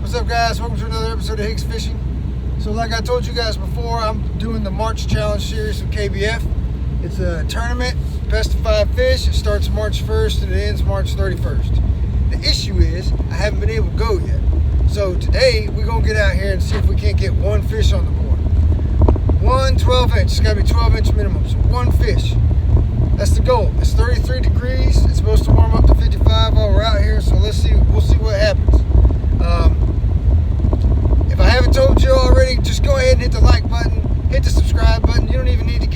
What's up, guys? Welcome to another episode of Hicks Fishing. So like I told you guys before, I'm doing the March Challenge Series with KBF. It's a tournament, best of 5 fish. It starts March 1st and it ends March 31st. The issue is I haven't been able to go yet. So today we're going to get out here and see if we can't get one fish on the board. One 12-inch. It's got to be 12-inch minimum. So one fish. That's the goal. It's 33 degrees. It's supposed to warm up to 55 while we're out here. So let's see. We'll see what happens. If I haven't told you already, just go ahead and hit the like button, hit the subscribe button. You don't even need to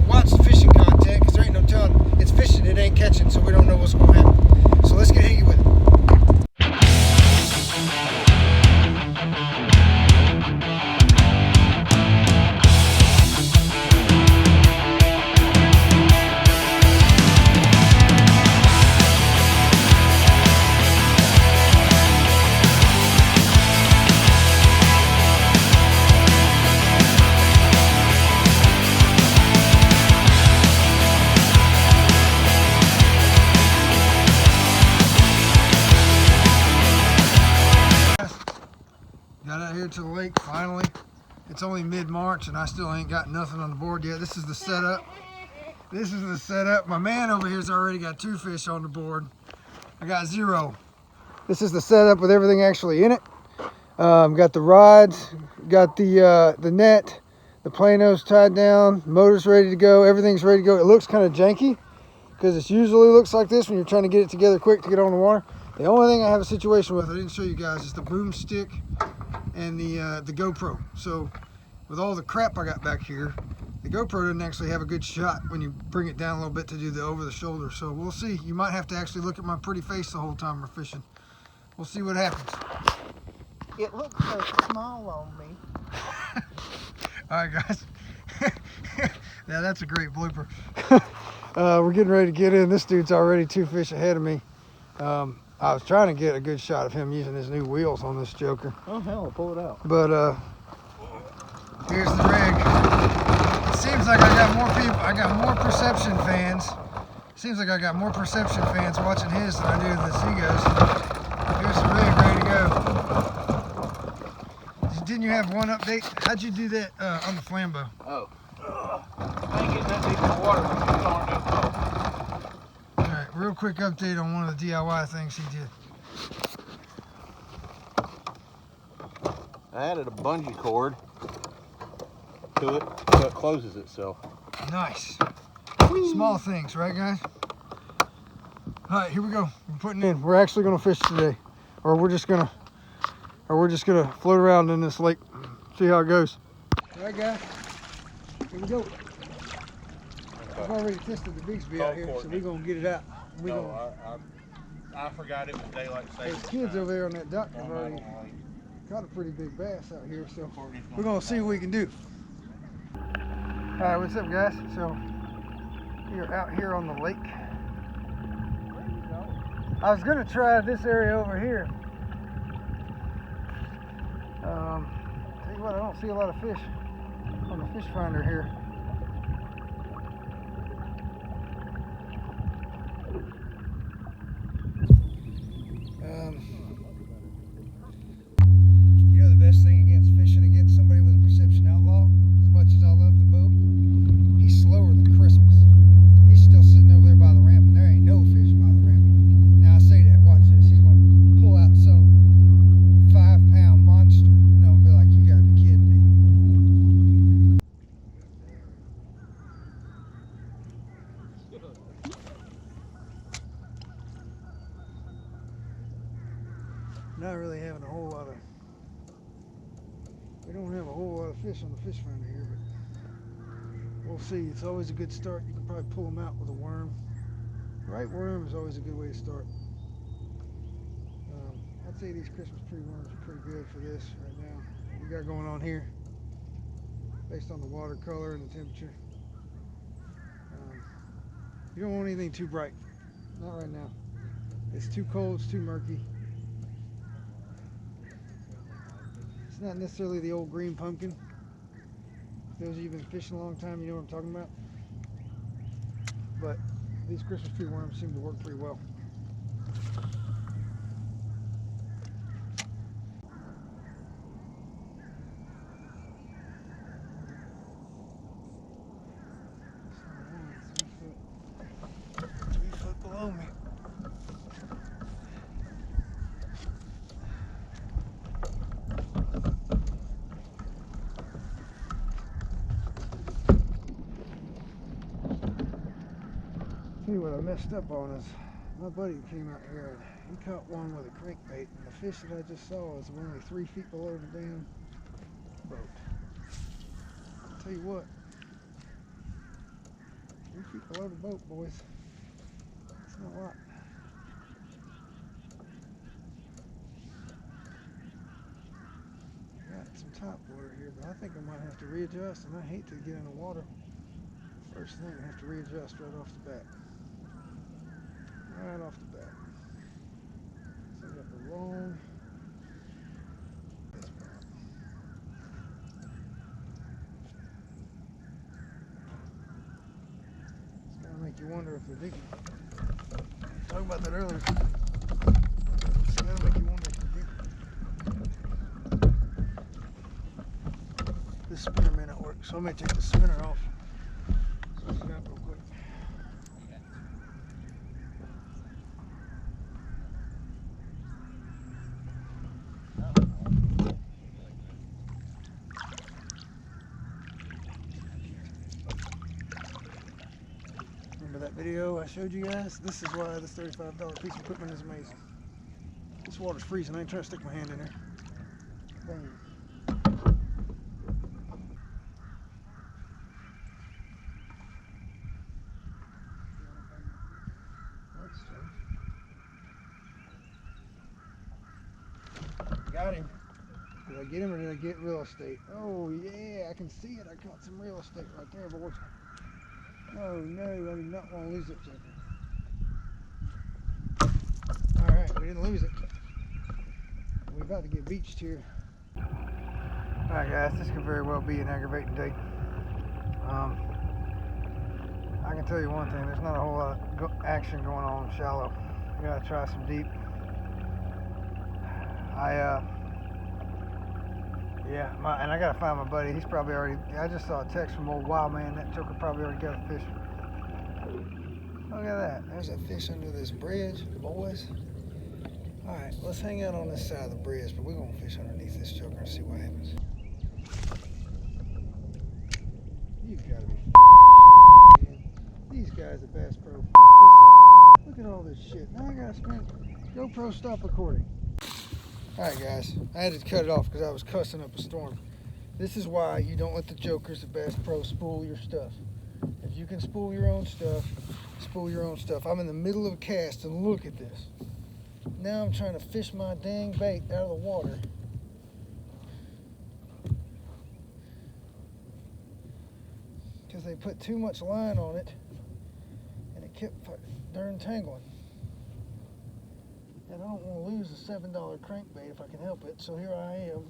watch the fishing content because there ain't no telling. It's fishing, it ain't catching, so we don't know what's going to happen. So let's get hit with it. Got out here to the lake finally. It's only mid-March and I still ain't got nothing on the board yet. This is the setup. This is the setup. My man over here's already got 2 fish on the board. I got 0. This is the setup with everything actually in it. Got the rods, got the net, the planos tied down, motor's ready to go, everything's ready to go. It looks kind of janky because it usually looks like this when you're trying to get it together quick to get on the water. The only thing I have a situation with, I didn't show you guys, is the boomstick and the GoPro. So with all the crap I got back here, the GoPro doesn't actually have a good shot when you bring it down a little bit to do the over the shoulder. So we'll see. You might have to actually look at my pretty face the whole time we're fishing. We'll see what happens. It looks so small on me. All right, guys. Yeah, that's a great blooper. We're getting ready to get in. This dude's already 2 fish ahead of me. I was trying to get a good shot of him using his new wheels on this joker. Oh hell, I'll pull it out. But here's the rig. It seems like I got more people. I got more perception fans. Seems like I got more perception fans watching his than I do the Seagulls. Here's the rig ready to go. Didn't you have one update? How'd you do that on the Flambeau? Oh. I ain't getting that deep in the water when you starting to float. Alright, real quick update on one of the DIY things he did. I added a bungee cord to it so it closes itself. Nice. Small things, right guys? Alright, here we go. We're putting in. We're actually gonna fish today. Or we're just gonna float around in this lake, see how it goes. Alright guys, here we go. I've already tested the Bixpy out here, so we're gonna get it out. I forgot it was daylight savings. There's kids over there on that dock have already caught a pretty big bass out here, so we're gonna see what we can do. Alright, what's up guys? So we are out here on the lake. I was gonna try this area over here. Tell you what, I don't see a lot of fish on the fish finder here. You know the best thing against fishing against somebody with a perception outlaw, as much as I love the boat, he's slower than Christmas. He's still sitting over there by the ramp and there ain't no fish by the ramp. Now I say that, watch this, he's going to pull out some 5-pound monster and I'll be like, you gotta be kidding me. Not really having a whole lot of, we don't have a whole lot of fish on the fish finder here, but we'll see. It's always a good start. You can probably pull them out with a worm. The right worm is always a good way to start. I'd say these Christmas tree worms are pretty good for this right now. What we got going on here, based on the water color and the temperature. You don't want anything too bright. Not right now. It's too cold, it's too murky. It's not necessarily the old green pumpkin. Those of you who've been fishing a long time, you know what I'm talking about. But these Christmas tree worms seem to work pretty well. See what I messed up on is my buddy came out here and he caught one with a crankbait, and the fish that I just saw is only 3 feet below the damn boat. I'll tell you what, 3 feet below the boat, boys. That's not a lot. Got some top water here, but I think I might have to readjust, and I hate to get in the water first thing and have to readjust right off the bat. Right off the bat. So I got the wrong. It's gotta make you wonder if they're digging. Talking about that earlier. It's gotta make you wonder if they're digging. This spinner may not work, so I may take the spinner off. Switch it up real quick. Remember that video I showed you guys? This is why this $35 piece of equipment is amazing. This water's freezing. I ain't trying to stick my hand in there. Bang. Got him. Did I get him or did I get real estate? Oh yeah, I can see it. I caught some real estate right there, boys. Oh no, I do not want to lose it, Jacob. Alright, we didn't lose it. We're about to get beached here. Alright guys, this could very well be an aggravating day. I can tell you one thing, there's not a whole lot of action going on shallow. We gotta try some deep. And I gotta find my buddy. He's probably already, I just saw a text from old Wild Man. That joker probably already got a fish. Look at that. There's a fish under this bridge, boys. Alright, let's hang out on this side of the bridge, but we're gonna fish underneath this joker and see what happens. You gotta be f***ing shit, man. These guys at Bass Pro, f*** this up. Look at all this shit. Now I gotta spend GoPro stop recording. Alright guys, I had to cut it off because I was cussing up a storm. This is why you don't let the jokers at Bass Pro spool your stuff. If you can spool your own stuff, spool your own stuff. I'm in the middle of a cast and look at this. Now I'm trying to fish my dang bait out of the water. Because they put too much line on it and it kept darn tangling. And I don't want to lose a $7 crankbait if I can help it. So here I am.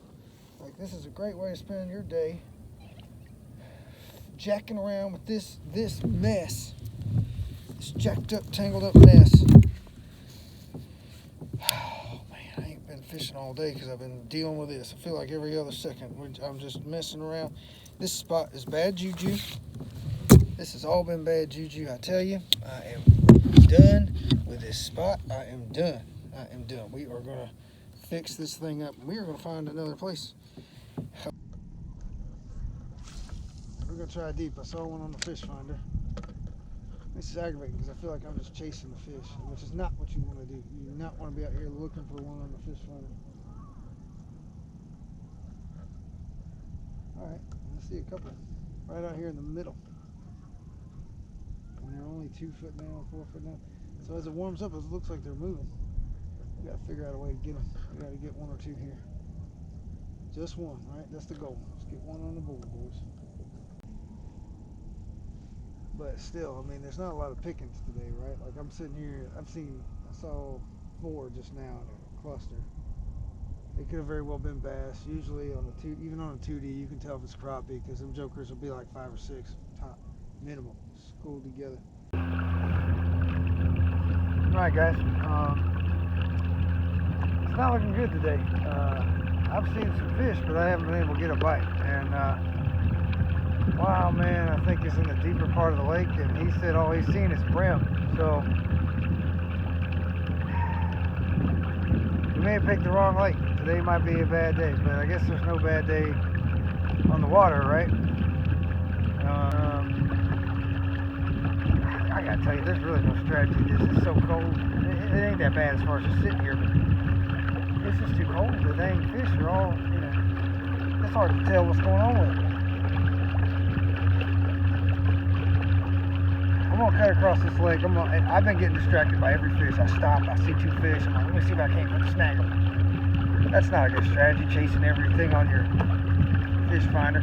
Like, this is a great way to spend your day. Jacking around with this mess. This jacked up, tangled up mess. Oh man, I ain't been fishing all day because I've been dealing with this. I feel like every other second I'm just messing around. This spot is bad juju. This has all been bad juju. I tell you, I am done with this spot. I am done. I am done. We are going to fix this thing up. We are going to find another place. We're going to try deep. I saw one on the fish finder. This is aggravating because I feel like I'm just chasing the fish, which is not what you want to do. You do not want to be out here looking for one on the fish finder. Alright, I see a couple right out here in the middle. And they're only 2 foot now, 4 foot now. So as it warms up, it looks like they're moving. We gotta figure out a way to get them. We gotta get 1 or 2 here. Just one, right? That's the goal. Let's get one on the board, boys. But still, I mean, there's not a lot of pickings today, right? Like I'm sitting here, I saw 4 just now in a cluster. It could have very well been bass. Usually on a even on a 2D, you can tell if it's crappie because them jokers will be like 5 or 6 top minimum, schooled together. All right, guys. It's not looking good today. I've seen some fish, but I haven't been able to get a bite. And Wild Man, I think, is in the deeper part of the lake, and he said all he's seen is brim. So we may have picked the wrong lake. Today might be a bad day, but I guess there's no bad day on the water, right? I gotta tell you, there's really no strategy to this. It's so cold. It ain't that bad as far as just sitting here, but it's just too cold. The dang fish are all, you know, it's hard to tell what's going on with it. I'm gonna cut across this lake. I've been getting distracted by every fish. I stop, I see two fish. I'm like, let me see if I can't snag them. That's not a good strategy, chasing everything on your fish finder.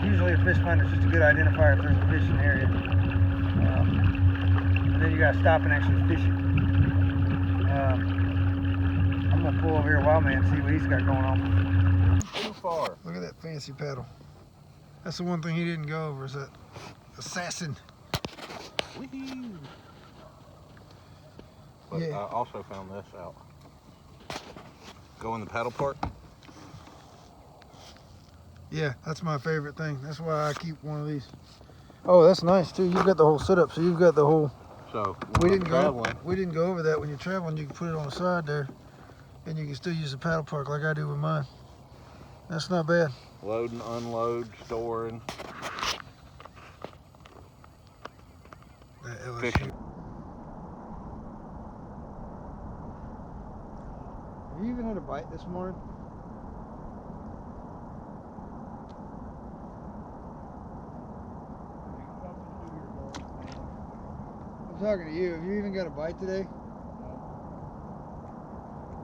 Usually a fish finder is just a good identifier if there's a fish in the area. And then you gotta stop and actually fish it. I'm gonna pull over here a Wild Man and see what he's got going on. Too far. Look at that fancy paddle. That's the one thing he didn't go over, is that assassin. Wee-hoo. But Yeah. I also found this out. Go in the paddle park. Yeah, that's my favorite thing. That's why I keep one of these. Oh, that's nice too. You've got the whole setup, so you've got the whole. So We when didn't go over that when you're traveling. You can put it on the side there, and you can still use the paddle park like I do with mine. That's not bad. Load and unload, storing, That LSU. fishing. Have you even had a bite this morning? I'm talking to you. Have you even got a bite today?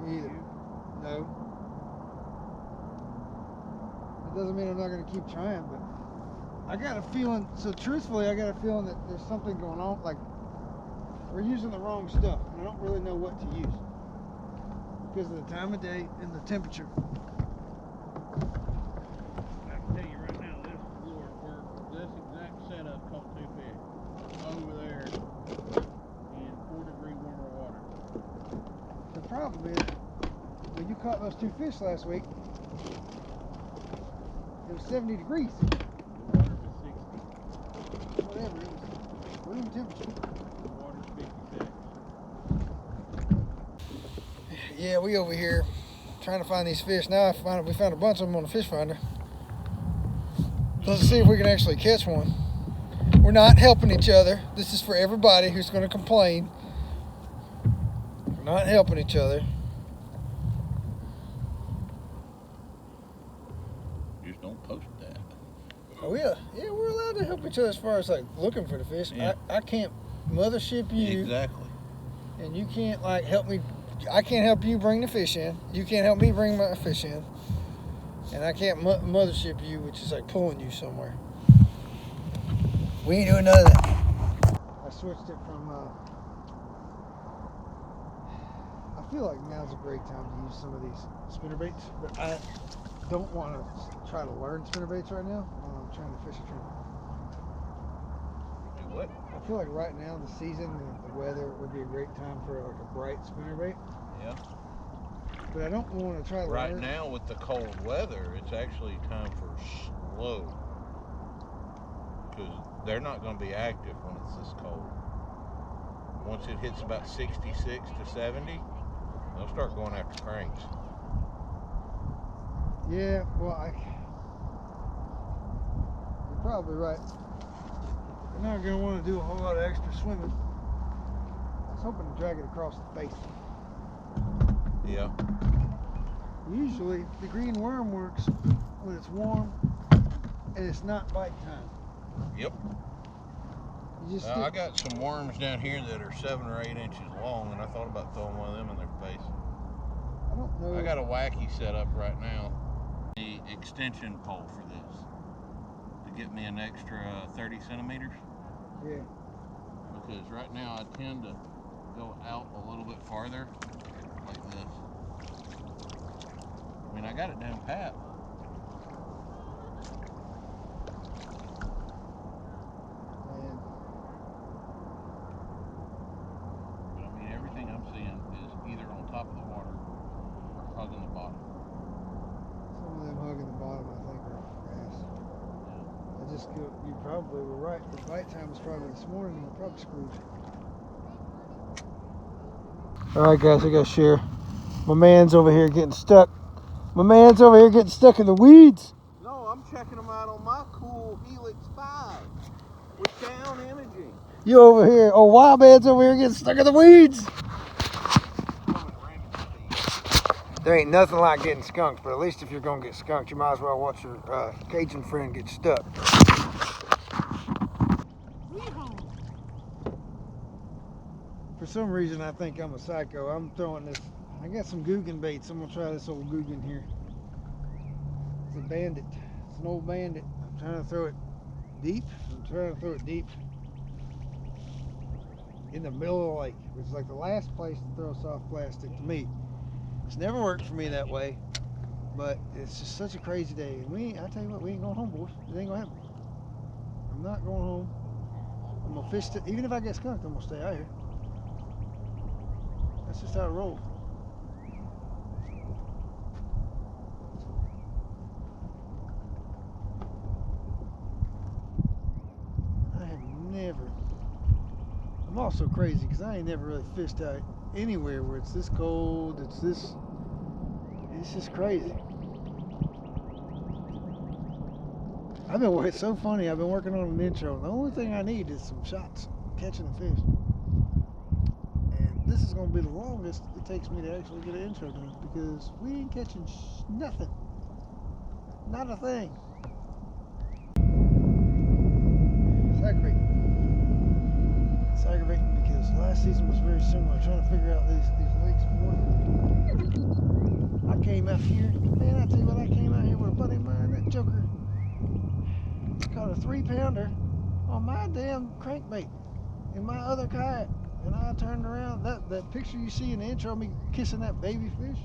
Me either. No. It doesn't mean I'm not going to keep trying, but I got a feeling, so truthfully, I got a feeling that there's something going on, like we're using the wrong stuff, and I don't really know what to use because of the time of day and the temperature. I can tell you right now, this lure worked. This exact setup caught two fish over there in 4-degree warmer water. The problem is, when you caught those two fish last week, it was 70 degrees. The water was 60. Whatever, it was room temperature. The water's 56. Yeah, we over here trying to find these fish. Now we found a bunch of them on the fish finder. Let's see if we can actually catch one. We're not helping each other. This is for everybody who's going to complain. We're not helping each other. Just don't post that. Oh yeah, we're allowed to help each other as far as like looking for the fish. Yeah. I can't mothership you, Exactly. and you can't like help me. I can't help you bring the fish in. You can't help me bring my fish in, and I can't mothership you, which is like pulling you somewhere. We ain't doing none of that. I switched it from. I feel like now's a great time to use some of these spinnerbaits, but I don't want to try to learn spinnerbaits right now. I'm trying to fish a trend. Do what? I feel like right now, the season, the weather would be a great time for like a bright spinnerbait. Yeah. But I don't want to try to Right learn. now with the cold weather, it's actually time for slow. Because they're not going to be active when it's this cold. Once it hits about 66 to 70, they'll start going after cranks. Yeah, well, you're probably right. They're not going to want to do a whole lot of extra swimming. I was hoping to drag it across the face. Yeah. Usually, the green worm works when it's warm and it's not bite time. Yep. You just I got some worms down here that are 7 or 8 inches long, and I thought about throwing one of them in their face. I don't know. I got a wacky set up right now. The extension pole for this to get me an extra 30 centimeters. Yeah. Because right now I tend to go out a little bit farther, like this. I mean, I got it down pat. And But I mean, everything I'm seeing is either on top of the water or hugging the bottom. some of them hugging the bottom, I think, are grass. You probably were right. The bite time was probably this morning, and we're probably screwed. All right, guys, I got to share. My man's over here getting stuck. My man's over here getting stuck in the weeds. No, I'm checking them out on my cool Helix 5 with down image You over here, oh, wild man's over here getting stuck in the weeds. There ain't nothing like getting skunked, but at least if you're gonna get skunked, you might as well watch your Cajun friend get stuck. For some reason, I think I'm a psycho. I'm throwing this. I got some Guggen baits. I'm gonna try this old Guggen here. It's a bandit. It's an old bandit. I'm trying to throw it deep. In the middle of the lake, which is like the last place to throw soft plastic to me. It's never worked for me that way, but it's just such a crazy day. And I tell you what, we ain't going home, boys. It ain't gonna happen. I'm not going home. I'm gonna fish it. Even if I get skunked, I'm gonna stay out here. That's just how it rolls. I have never. I'm also crazy because I ain't never really fished out anywhere where it's this cold. It's just crazy. It's so funny. I've been working on an intro. The only thing I need is some shots catching a fish. And this is going to be the longest it takes me to actually get an intro done because we ain't catching nothing. Not a thing. It's aggravating because last season was very similar. Trying to figure out these lakes more. I came out here, man, I tell you what, I came out here with a buddy of mine, that joker caught a 3-pounder on my damn crankbait in my other kayak. And I turned around, that picture you see in the intro of me kissing that baby fish,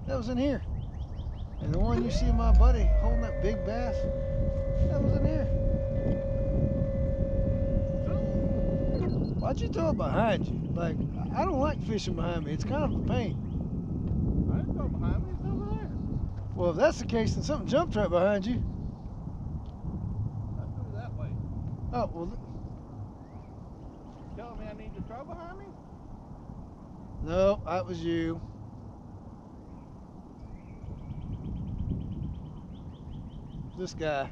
that was in here. And the one you see of my buddy holding that big bass, that was in here. Why'd you throw it behind you? Like, I don't like fishing behind me. It's kind of a pain. I didn't throw behind me, it's over there. Well, if that's the case, then something jumped right behind you. I threw it that way. Oh, well. You telling me I need to throw behind me? No, that was you. This guy.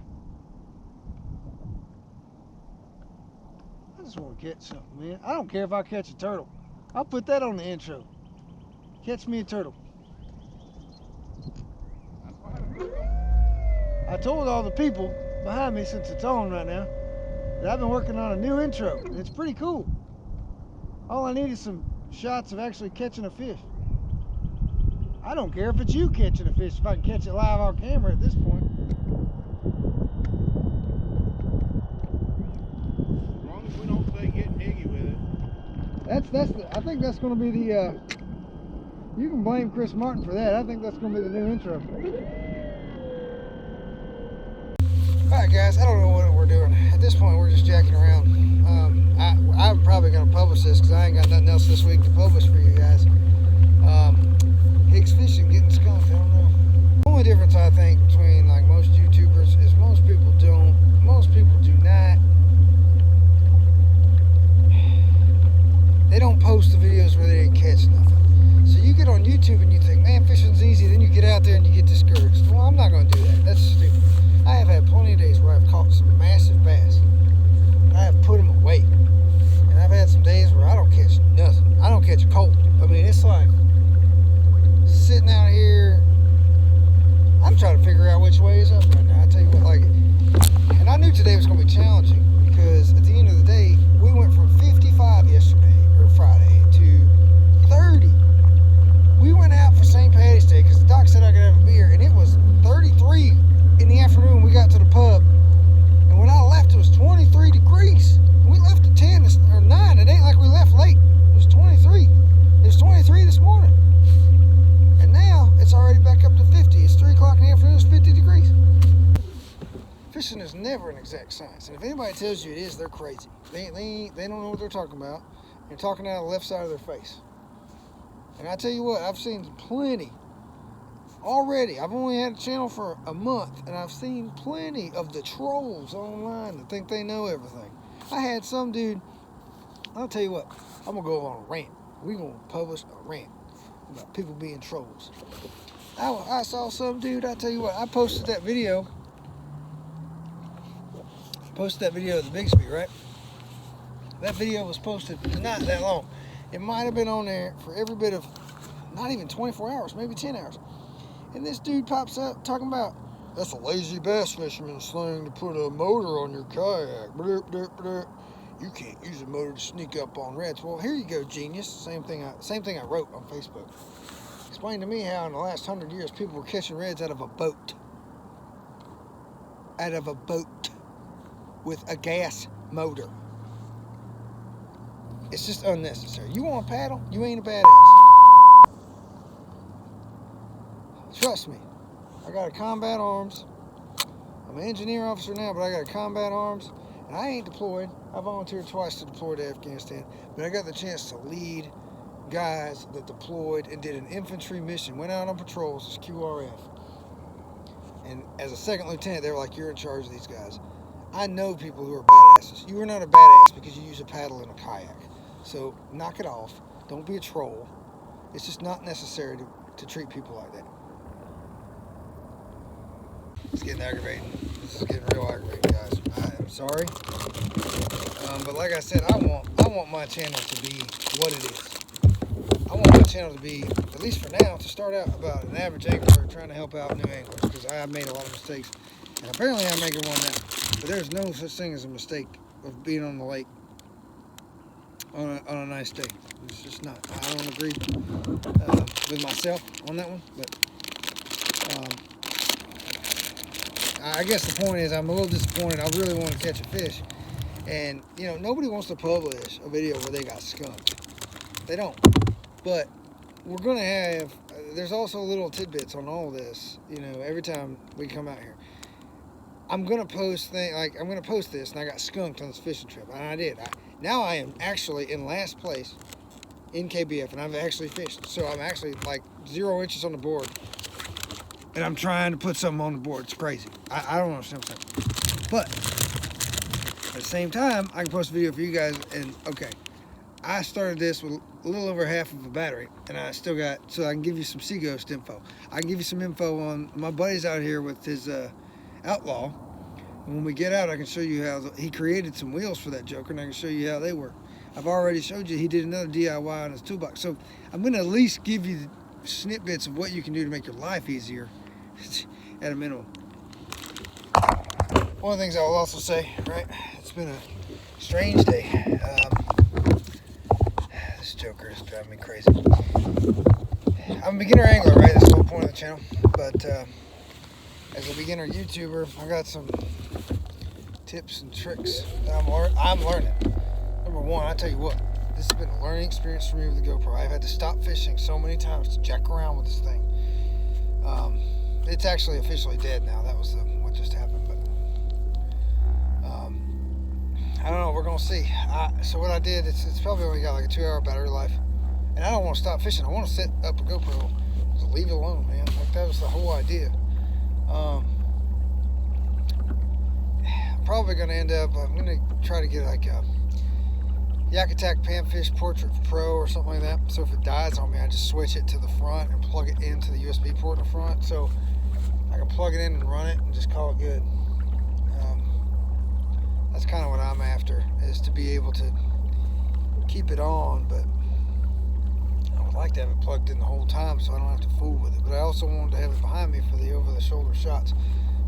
I just want to catch something, man. I don't care if I catch a turtle. I'll put that on the intro. Catch me a turtle. I told all the people behind me, since it's on right now, that I've been working on a new intro. And it's pretty cool. All I need is some shots of actually catching a fish. I don't care if it's you catching a fish, if I can catch it live on camera at this point. As long as we don't stay getting higgy with it. I think that's going to be the, you can blame Chris Martin for that. I think that's going to be the new intro. Alright guys, I don't know what we're doing. At this point, we're just jacking around. I'm probably going to publish this because I ain't got nothing else this week to publish for you guys. Hicks fishing, getting skunked, I don't know. The only difference I think between like most YouTubers is most people do not, they don't post the videos where they didn't catch nothing. So you get on YouTube and you think, man, fishing's easy, then you get out there and you get discouraged. Well, I'm not going to do that. That's stupid. I have had plenty of days where I've caught some massive bass. And I have put them away. And I've had some days where I don't catch nothing. I don't catch a colt. I mean, it's like sitting out here. I'm trying to figure out which way is up right now. I tell you what, like, and I knew today was going to be challenging because at the end of the day, we went from 55 yesterday or Friday to 30. We went out for St. Patty's Day because the doc said I could have a beer, and it was 33 in the afternoon. We got to the pub, and when I left, it was 23 degrees. We left at 10 or 9. It ain't like we left late. It was 23. It was 23 this morning, and now it's already back up to 50. It's 3 o'clock in the afternoon. It's 50 degrees. Fishing is never an exact science, and if anybody tells you it is, they're crazy. They don't know what they're talking about. They're talking out of the left side of their face. And I tell you what, I've seen plenty already. I've only had a channel for a month, and I've seen plenty of the trolls online that think they know everything. I had some dude, I'll tell you what, I'm going to go on a rant. We're going to publish a rant about people being trolls. I saw some dude, I tell you what, I posted that video of the Bixpy, right? That video was posted not that long. It might have been on there for every bit of not even 24 hours, maybe 10 hours. And this dude pops up talking about, that's a lazy bass fisherman slang to put a motor on your kayak. Blurp, blurp, blurp. You can't use a motor to sneak up on reds. Well, here you go, genius. Same thing I wrote on Facebook. Explain to me how in the last 100 years people were catching reds out of a boat. Out of a boat with a gas motor. It's just unnecessary. You want to paddle? You ain't a badass. Trust me. I got a combat arms. I'm an engineer officer now, but I got a combat arms. And I ain't deployed. I volunteered twice to deploy to Afghanistan. But I got the chance to lead guys that deployed and did an infantry mission. Went out on patrols as QRF. And as a second lieutenant, they were like, you're in charge of these guys. I know people who are badasses. You are not a badass because you use a paddle in a kayak. So knock it off. Don't be a troll. It's just not necessary to treat people like that. It's getting aggravating. This is getting real aggravating, guys. I am sorry. But like I said, I want my channel to be what it is. I want my channel to be, at least for now, to start out about an average angler trying to help out new anglers, because I have made a lot of mistakes. And apparently I'm making one now. But there's no such thing as a mistake of being on the lake on a nice day. It's just not. I don't agree with myself on that one. But I guess the point is I'm a little disappointed. I really want to catch a fish. And, you know, nobody wants to publish a video where they got skunked. They don't. But we're going to have, there's also little tidbits on all this, you know, every time we come out here. I'm going to post things, like, I'm going to post this, and I got skunked on this fishing trip. And I did. Now I am actually in last place in KBF, and I've actually fished. So I'm actually, like, 0 inches on the board. And I'm trying to put something on the board. It's crazy. I don't understand what's happening. But at the same time, I can post a video for you guys, and, okay. I started this with a little over half of a battery, and I still got, so I can give you some Sea Ghost info. I can give you some info on my buddy's out here with his Outlaw. And when we get out, I can show you how he created some wheels for that Joker, and I can show you how they work. I've already showed you he did another DIY on his toolbox. So I'm going to at least give you snippets of what you can do to make your life easier at a minimum. One of the things I will also say, right, it's been a strange day. This Joker is driving me crazy. I'm a beginner angler, right? That's the whole point of the channel. But as a beginner YouTuber, I got some tips and tricks that I'm learning. Number one, I tell you what, this has been a learning experience for me with the GoPro. I've had to stop fishing so many times to jack around with this thing. It's actually officially dead now. That was what just happened. But I don't know. We're gonna see. So what I did, it's probably only got like a 2-hour battery life, and I don't want to stop fishing. I want to set up a GoPro, to leave it alone, man. Like that was the whole idea. I'm probably gonna end up. I'm gonna try to get like a Yak Attack Panfish Portrait Pro or something like that. So if it dies on me, I just switch it to the front and plug it into the USB port in the front, so I can plug it in and run it and just call it good. That's kind of what I'm after, is to be able to keep it on, but I would like to have it plugged in the whole time so I don't have to fool with it. But I also wanted to have it behind me for the over-the-shoulder shots.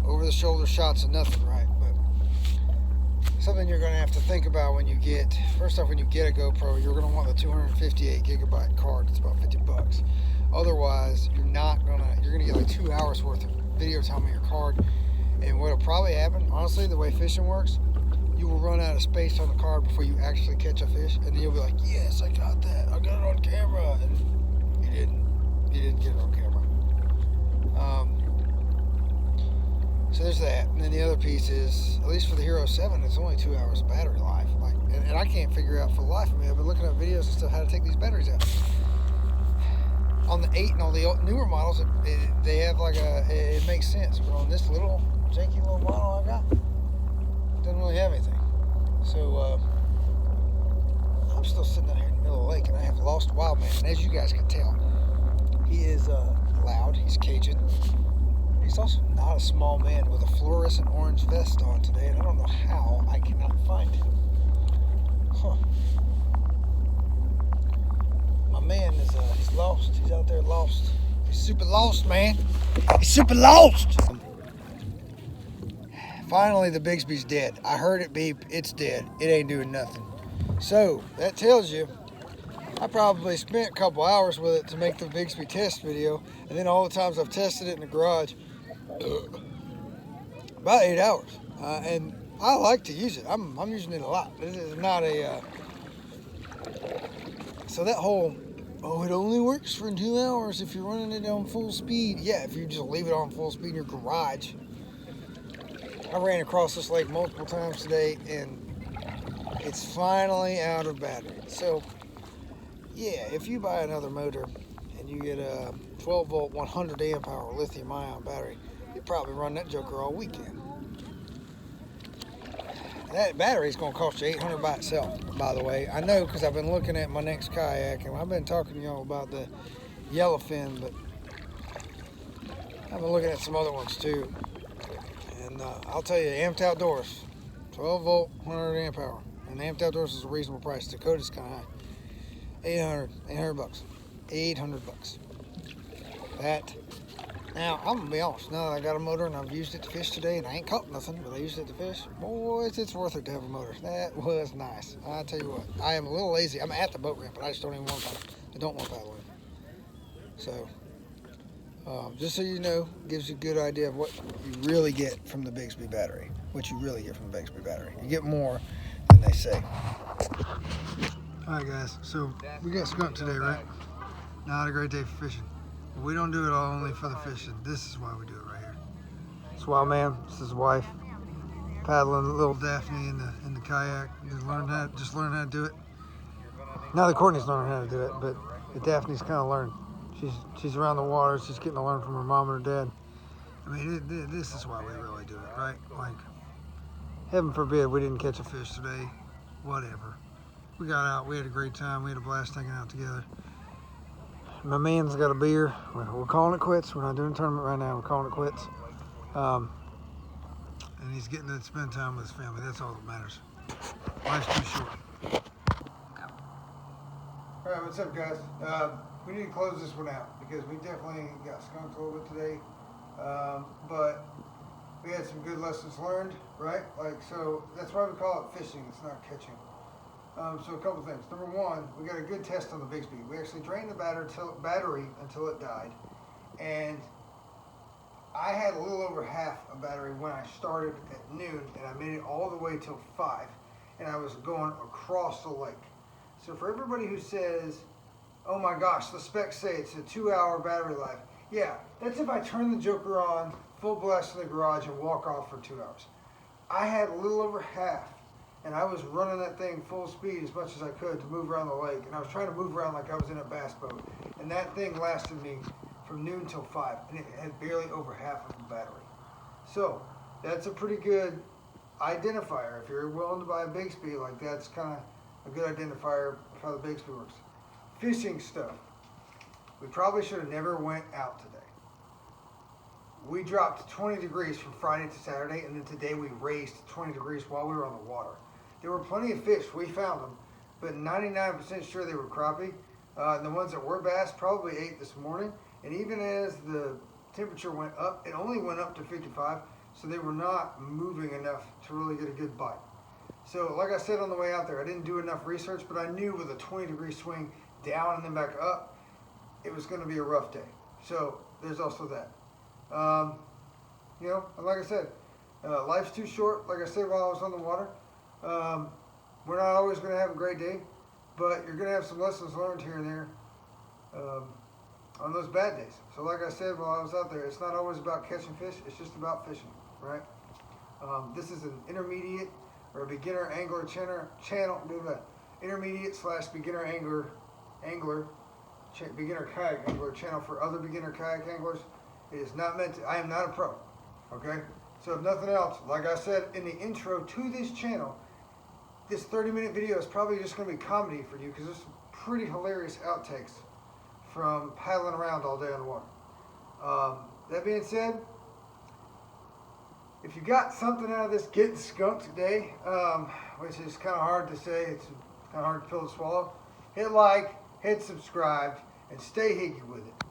Over-the-shoulder shots are nothing, right? But something you're going to have to think about when you get, first off, when you get a GoPro, you're going to want the 258 gigabyte card. It's about 50 bucks. Otherwise, you're going to get like 2 hours worth of video time on your card. And what'll probably happen, honestly, the way fishing works, you will run out of space on the card before you actually catch a fish, and then you'll be like, yes, I got that, I got it on camera, and you didn't get it on camera. So there's that. And then the other piece is, at least for the Hero 7, it's only 2 hours of battery life. Like, and I can't figure out for the life of me. I've been looking at videos and stuff how to take these batteries out. On the 8 and all the newer models, they have like it makes sense. But on this little janky little model I got, it doesn't really have anything. So I'm still sitting out here in the middle of the lake, and I have lost Wild Man. And as you guys can tell, he is loud. He's Cajun. He's also not a small man with a fluorescent orange vest on today, and I don't know how I cannot find him. Huh. My man is he's lost. He's out there lost. He's super lost, man. He's super lost. Finally, the Bixby's dead. I heard it beep. It's dead. It ain't doing nothing. So that tells you I probably spent a couple hours with it to make the Bixby test video, and then all the times I've tested it in the garage, about 8 hours. And I like to use it. I'm using it a lot. This is not a so that whole, oh, it only works for 2 hours if you're running it on full speed. Yeah, if you just leave it on full speed in your garage. I ran across this lake multiple times today, and it's finally out of battery. So, yeah, if you buy another motor and you get a 12 volt, 100 amp hour lithium ion battery, you probably run that joker all weekend. That battery is going to cost you $800 by itself, by the way. I know because I've been looking at my next kayak, and I've been talking to y'all about the yellowfin, but I've been looking at some other ones too. And I'll tell you, Amped Outdoors, 12 volt, 100 amp hour. And Amped Outdoors is a reasonable price. Dakota's kind of high. $800 bucks. $800. That. Now, I'm gonna be honest. Now that I got a motor and I've used it to fish today, and I ain't caught nothing, but I used it to fish. Boys, it's worth it to have a motor. That was nice. I tell you what, I am a little lazy. I'm at the boat ramp, but I just don't even want to paddle. I don't want to paddle in. So, just so you know, gives you a good idea of what you really get from the Bixby battery. What you really get from the Bixby battery. You get more than they say. Alright guys, so we got skunk today, right? Not a great day for fishing. But we don't do it all only for the fishing. This is why we do it right here. This wild man, this is his wife, paddling the little Daphne in the kayak. Just learn how to do it. Now that Courtney's learning how to do it, but the Daphne's kind of learned. She's around the water. She's getting to learn from her mom and her dad. I mean, this is why we really do it, right? Like, heaven forbid we didn't catch a fish today. Whatever. We got out. We had a great time. We had a blast hanging out together. My man's got a beer. We're calling it quits. We're not doing a tournament right now. We're calling it quits. And he's getting to spend time with his family. That's all that matters. Life's too short. All right, what's up, guys? We need to close this one out because we definitely got skunked a little bit today. But we had some good lessons learned, right? Like, so that's why we call it fishing. It's not catching. So a couple things. Number one, we got a good test on the Bixby. We actually drained the battery until it died. And I had a little over half a battery when I started at noon, and I made it all the way till 5. And I was going across the lake. So for everybody who says, oh my gosh, the specs say it's a 2-hour battery life. Yeah, that's if I turn the joker on, full blast in the garage, and walk off for 2 hours. I had a little over half, and I was running that thing full speed as much as I could to move around the lake. And I was trying to move around like I was in a bass boat. And that thing lasted me from noon till 5, and it had barely over half of the battery. So that's a pretty good identifier. If you're willing to buy a Bixby, like that's kind of a good identifier of how the Bixby works. Fishing stuff. We probably should have never went out today. We dropped 20 degrees from Friday to Saturday, and then today we raised 20 degrees while we were on the water. There were plenty of fish. We found them, but 99% sure they were crappie. The ones that were bass probably ate this morning, and even as the temperature went up, it only went up to 55, so they were not moving enough to really get a good bite. So like I said on the way out there, I didn't do enough research, but I knew with a 20-degree swing down and then back up, it was going to be a rough day. So there's also that. You know, and like I said, life's too short. Like I said while I was on the water, we're not always going to have a great day, but you're going to have some lessons learned here and there on those bad days. So like I said while I was out there, it's not always about catching fish. It's just about fishing, right? This is an intermediate or a beginner angler channel, intermediate / beginner angler, beginner kayak angler channel for other beginner kayak anglers. It is not meant to, I am not a pro, okay? So if nothing else, like I said in the intro to this channel, this 30-minute video is probably just gonna be comedy for you because there's some pretty hilarious outtakes from paddling around all day on the water. That being said, if you got something out of this getting skunked today, which is kind of hard to say, it's Kind of hard pill to swallow. Hit like, hit subscribe, and stay higgy with it.